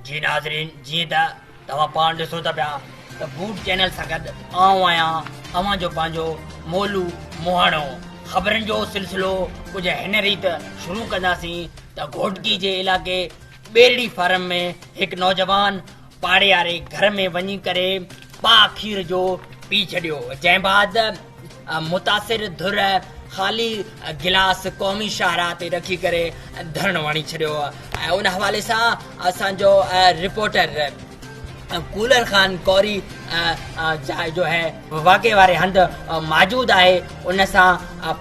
जी नाज़रीन, जीअं त तव्हां पाण ॾिसो था पिया त बूट चैनल सां गॾु आऊं आहियां अव्हां जो पंहिंजो मोलू मोहाणो। ख़बरुनि जो सिलसिलो कुझु हिन रीति शुरू कंदासीं त घोटकी जे इलाइक़े ॿेरड़ी फार्म में हिकु नौजवान पाड़े वारे घर में वञी करे पाउ खीर जो पी छॾियो, जंहिं बाद मुतासिर धुर ख़ाली गिलास क़ौमी शाहराह ते रखी करे धरणु वणी छॾियो। ऐं उन हवाले सां असांजो रिपोर्टर कूलर खान कौरी जो है वाक़े वारे हंधि मौजूदु आहे, उन सां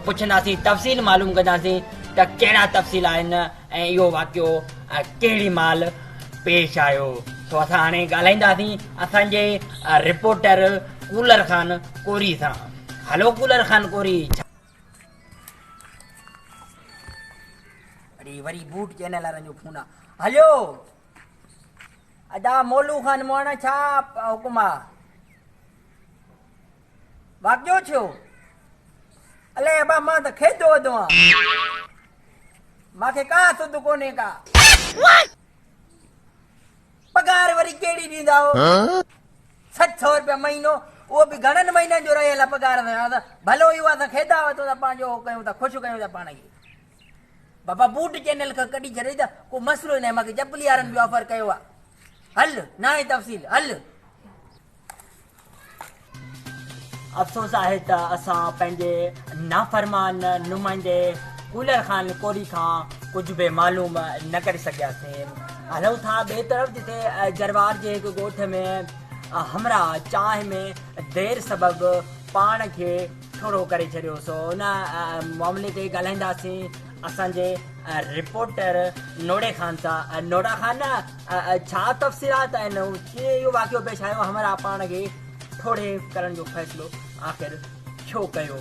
पुछंदासीं, तफ़सील मालूम कंदासीं त कहिड़ा तफ़सील आहिनि ऐं इहो वाक़ियो कहिड़ी महिल पेश आयो। सो असां हाणे ॻाल्हाईंदासीं असांजे रिपोर्टर कूलर खान कोरी सां। हलो कूलर खान कोरी। वरी बूट चैनल वारनि जो फोन आहे। हलो अदा मोलू खान मोहन, छा हुकुम आहे? वाक़ियो छो? अले अबा मां त खेदो वधो आहियां, मूंखे का सुध कोन्हे का। पगार वरी कहिड़ी ॾींदा हो? 700 रुपया महीनो, उहो बि घणनि महीननि जो रहियल आहे पगार में। भलो इहो आहे त खेदा वठो था, पंहिंजो कयूं था, ख़ुशि कयूं था पाण खे। बाबा बूट चैनल खां कढी छॾे त को मसइलो न आहे, मूंखे चपली वारनि बि ऑफर कयो आहे। हल न आहे तफ़सील, हल। अफ़सोस आहे त असां पंहिंजे नाफ़रमान नुमाइंदे कूलर खान कोरी खां कुझु बि मालूम न करे सघियासीं। हलूं था ॿिए तरफ़, जिते जरवार जे हिकु ॻोठ में हमरा चांहि में देरि सबबु पाण खे थोरो करे छॾियो। सो उन मामले ते ॻाल्हाईंदासीं असांजे रिपोर्टर नोड़े खान सां। नोड़ा खान, छा तफ़सीलात आहिनि, कीअं इहो वाक़ियो पेश आयो? हमरा पाण खे थोरे करण जो फ़ैसिलो आख़िर छो कयो?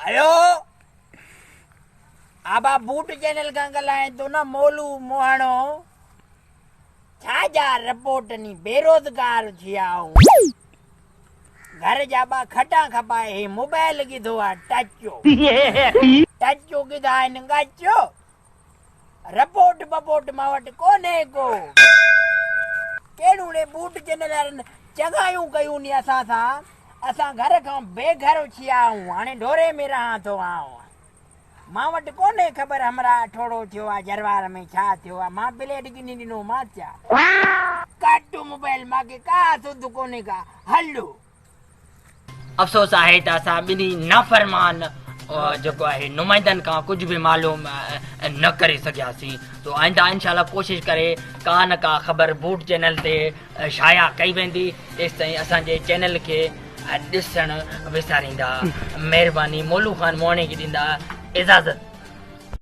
हलो आबा बूट चैनल खां ॻाल्हाए थो न, मोलू मोहाणो। छा जा रिपोर्ट नी बेरोज़गार थी आऊं, घर जा बा खटा खपाए, हे मोबाइल किथो आहे? टचो किथां आहिनि गचो? रिपोर्ट बपोर्ट मां वटि कोन्हे को। कहिड़ो रे बूट चैनल वारनि चङायूं कयूं नी असां सां, असां घर खां बेघर थी आऊं, हाणे ढोरे में रहां थो आऊं। मां वटि कोन्हे ख़बर हमरा ठोड़ो थियो आहे जरवार में, छा थियो आहे। मां प्लेट किनी ॾिनो, मां छा कटु मोबाइल, मूंखे का सुध कोन्हे का। हलो अफ़सोस आहे त असां ॿिन्ही नाफ़रमान जेको आहे नुमाइंदनि खां कुझु बि मालूम न करे सघियासीं। तो आइंदा इंशाल्लाह कोशिशि करे का न का ख़बर बूट चैनल ते शाया कई वेंदी। तेसि ताईं असांजे चैनल खे ॾिसणु विसारींदा। महिरबानी, मोलू खान मोहणे खे ॾींदा इजाज़त।